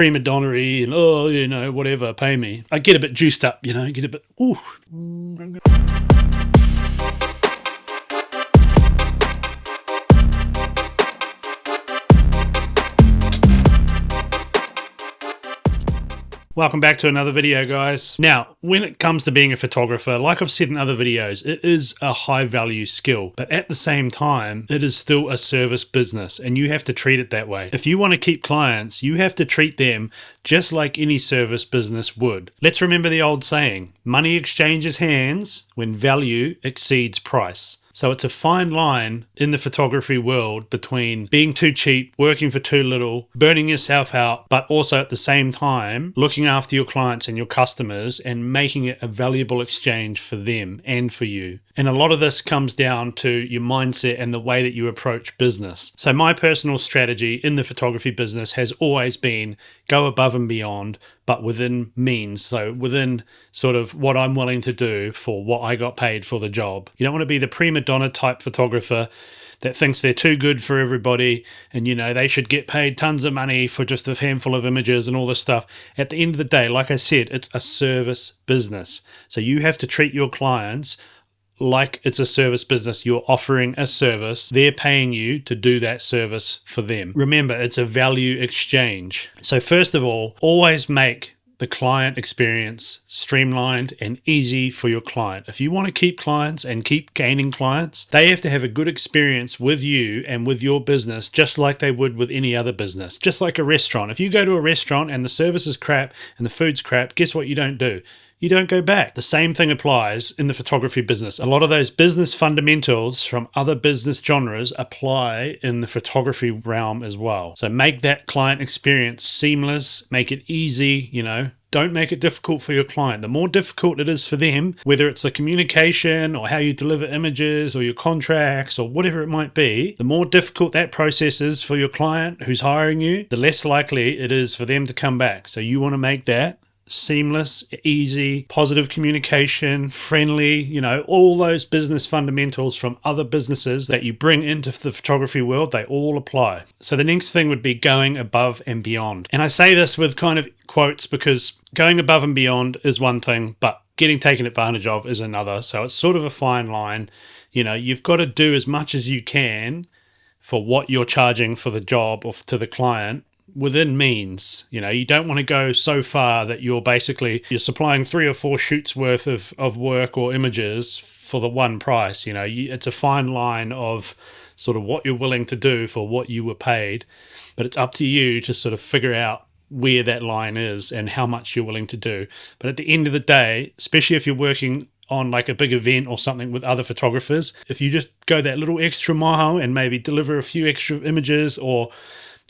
prima donnery and, oh, you know, whatever, pay me. I get a bit juiced up, you know, get a bit, ooh. Welcome back to another video, guys. Now, when it comes to being a photographer, like I've said in other videos, it is a high value skill, but at the same time, it is still a service business and you have to treat it that way. If you want to keep clients, you have to treat them just like any service business would. Let's remember the old saying, money exchanges hands when value exceeds price. So it's a fine line in the photography world between being too cheap, working for too little, burning yourself out, but also at the same time looking after your clients and your customers and making it a valuable exchange for them and for you. And a lot of this comes down to your mindset and the way that you approach business. So my personal strategy in the photography business has always been go above and beyond, but within means. So within sort of what I'm willing to do for what I got paid for the job. You don't want to be the prima donna type photographer that thinks they're too good for everybody and, you know, they should get paid tons of money for just a handful of images and all this stuff. At the end of the day, like I said, it's a service business. So you have to treat your clients like it's a service business. You're offering a service. They're paying you to do that service for them. Remember, it's a value exchange. So first of all, always make the client experience streamlined and easy for your client. If you want to keep clients and keep gaining clients, they have to have a good experience with you and with your business, just like they would with any other business. Just like a restaurant. If you go to a restaurant and the service is crap and the food's crap, guess what you don't do? You don't go back. The same thing applies in the photography business. A lot of those business fundamentals from other business genres apply in the photography realm as well. So make that client experience seamless, make it easy, you know. Don't make it difficult for your client. The more difficult it is for them, whether it's the communication or how you deliver images or your contracts or whatever it might be, the more difficult that process is for your client who's hiring you, the less likely it is for them to come back. So you want to make that seamless, easy, positive communication, friendly, you know, all those business fundamentals from other businesses that you bring into the photography world, they all apply. So the next thing would be going above and beyond. And I say this with kind of quotes because going above and beyond is one thing, but getting taken advantage of is another. So it's sort of a fine line. You know, you've got to do as much as you can for what you're charging for the job or to the client within means. You know, you don't want to go so far that you're supplying 3 or 4 shoots worth of work or images for the one price. You know, it's a fine line of sort of what you're willing to do for what you were paid, but it's up to you to sort of figure out where that line is and how much you're willing to do. But at the end of the day, especially if you're working on like a big event or something with other photographers, if you just go that little extra mile and maybe deliver a few extra images or,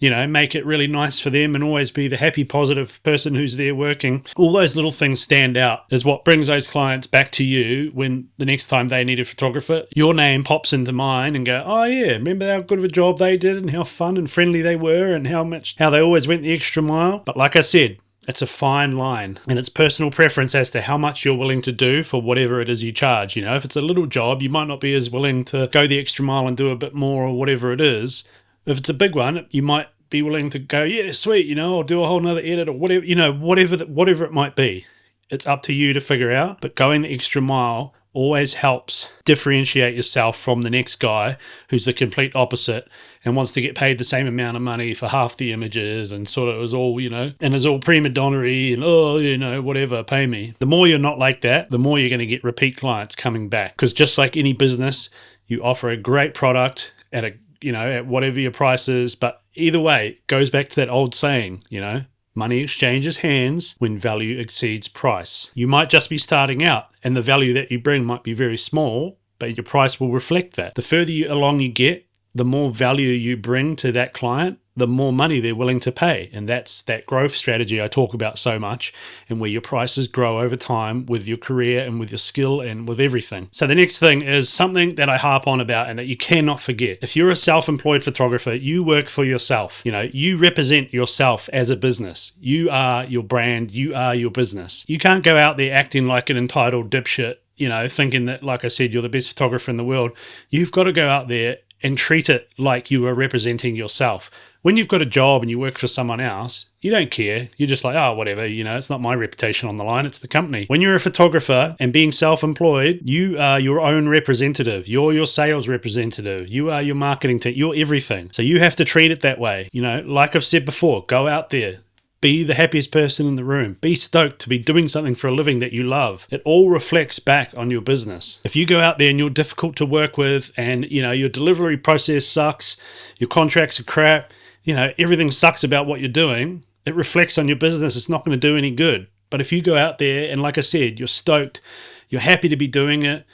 you know, make it really nice for them and always be the happy, positive person who's there working. All those little things stand out is what brings those clients back to you when the next time they need a photographer. Your name pops into mind and go, oh yeah, remember how good of a job they did and how fun and friendly they were and how they always went the extra mile. But like I said, it's a fine line and it's personal preference as to how much you're willing to do for whatever it is you charge. You know, if it's a little job, you might not be as willing to go the extra mile and do a bit more or whatever it is. If it's a big one, you might be willing to go, yeah, sweet, you know, I'll do a whole nother edit or whatever, you know, whatever it might be. It's up to you to figure out, but going the extra mile always helps differentiate yourself from the next guy who's the complete opposite and wants to get paid the same amount of money for half the images and sort of is all, you know, and is all prima donnery and, oh, you know, whatever, pay me. The more you're not like that, the more you're going to get repeat clients coming back. Because just like any business, you offer a great product at at whatever your price is, but either way, it goes back to that old saying, you know, money exchanges hands when value exceeds price. You might just be starting out and the value that you bring might be very small, but your price will reflect that. The further along you get, the more value you bring to that client, the more money they're willing to pay. And that's that growth strategy I talk about so much, and where your prices grow over time with your career and with your skill and with everything. So the next thing is something that I harp on about and that you cannot forget. If you're a self-employed photographer, you work for yourself. You know, you represent yourself as a business. You are your brand. You are your business. You can't go out there acting like an entitled dipshit, you know, thinking that, like I said, you're the best photographer in the world. You've got to go out there and treat it like you are representing yourself. When you've got a job and you work for someone else, you don't care. You're just like, oh, whatever, it's not my reputation on the line, it's the company. When you're a photographer and being self-employed, you are your own representative. You're your sales representative. You are your marketing team. You're everything. So you have to treat it that way. Like I've said before, go out there. Be the happiest person in the room. Be stoked to be doing something for a living that you love. It all reflects back on your business. If you go out there and you're difficult to work with and, your delivery process sucks, your contracts are crap, everything sucks about what you're doing, it reflects on your business. It's not going to do any good. But if you go out there and, like I said, you're stoked, you're happy to be doing it,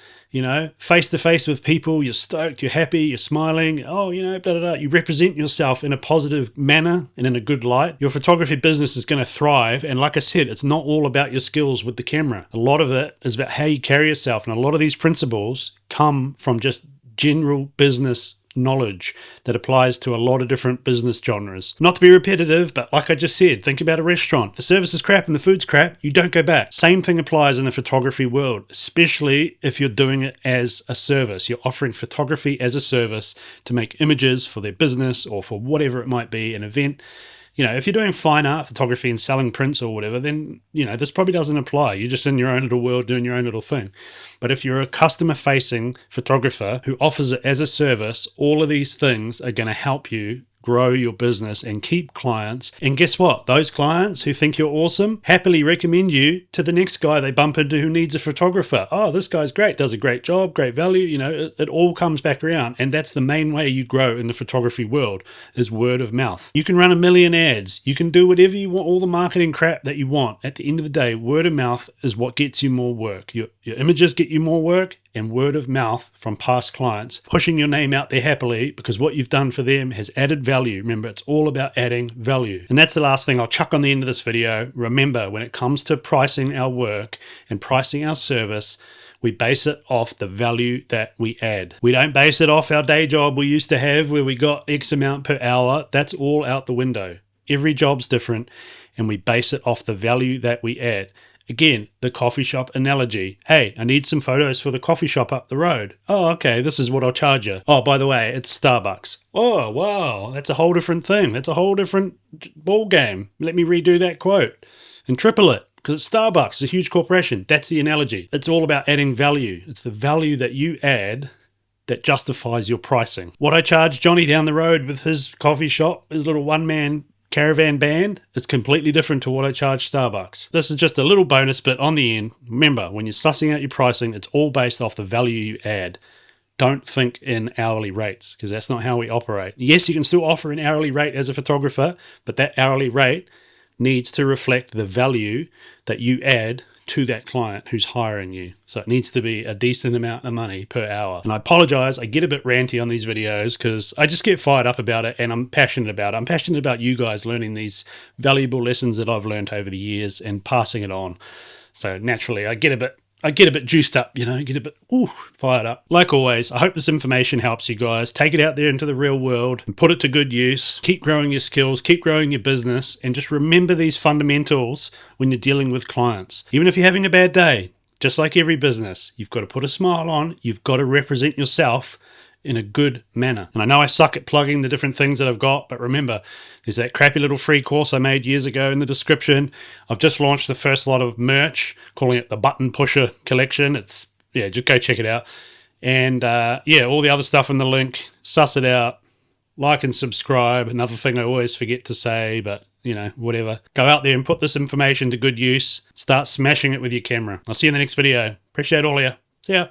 face to face with people, you're stoked, you're happy, you're smiling, you represent yourself in a positive manner and in a good light, your photography business is going to thrive. And like I said, it's not all about your skills with the camera. A lot of it is about how you carry yourself. And a lot of these principles come from just general business knowledge that applies to a lot of different business genres. Not to be repetitive, but like I just said, think about a restaurant. If the service is crap and the food's crap, you don't go back. Same thing applies in the photography world, especially if you're doing it as a service. You're offering photography as a service to make images for their business or for whatever it might be, an event. If you're doing fine art photography and selling prints or whatever, then, this probably doesn't apply. You're just in your own little world doing your own little thing. But if you're a customer-facing photographer who offers it as a service, all of these things are going to help you grow your business and keep clients. And guess what? Those clients who think you're awesome happily recommend you to the next guy they bump into who needs a photographer. Oh, this guy's great, does a great job, great value. It all comes back around. And that's the main way you grow in the photography world, is word of mouth. You can run 1 million ads. You can do whatever you want, all the marketing crap that you want. At the end of the day, word of mouth is what gets you more work. Your images get you more work, and word of mouth from past clients, pushing your name out there happily because what you've done for them has added value. Remember, it's all about adding value. And that's the last thing I'll chuck on the end of this video. Remember, when it comes to pricing our work and pricing our service, we base it off the value that we add. We don't base it off our day job we used to have where we got X amount per hour. That's all out the window. Every job's different, and we base it off the value that we add. Again, the coffee shop analogy. Hey, I need some photos for the coffee shop up the road. Oh, okay, this is what I'll charge you. Oh, by the way, it's Starbucks. Oh, wow, that's a whole different thing. That's a whole different ball game. Let me redo that quote and triple it because it's Starbucks. It's a huge corporation. That's the analogy. It's all about adding value. It's the value that you add that justifies your pricing. What I charge Johnny down the road with his coffee shop, his little one-man caravan band, is completely different to what I charge Starbucks. This is just a little bonus bit on the end. Remember, when you're sussing out your pricing, it's all based off the value you add. Don't think in hourly rates because that's not how we operate. Yes, you can still offer an hourly rate as a photographer, but that hourly rate needs to reflect the value that you add to that client who's hiring you. So it needs to be a decent amount of money per hour. And I apologize, I get a bit ranty on these videos because I just get fired up about it and I'm passionate about it. I'm passionate about you guys learning these valuable lessons that I've learned over the years and passing it on. So naturally, I get a bit juiced up, get a bit fired up. Like always, I hope this information helps you guys. Take it out there into the real world and put it to good use. Keep growing your skills, keep growing your business, and just remember these fundamentals when you're dealing with clients. Even if you're having a bad day, just like every business, you've got to put a smile on, you've got to represent yourself in a good manner. And I know I suck at plugging the different things that I've got, but remember, there's that crappy little free course I made years ago in the description. I've just launched the first lot of merch, calling it the Button Pusher Collection. Just go check it out. And all the other stuff in the link, suss it out, like and subscribe. Another thing I always forget to say, but whatever. Go out there and put this information to good use. Start smashing it with your camera. I'll see you in the next video. Appreciate all of you. See ya.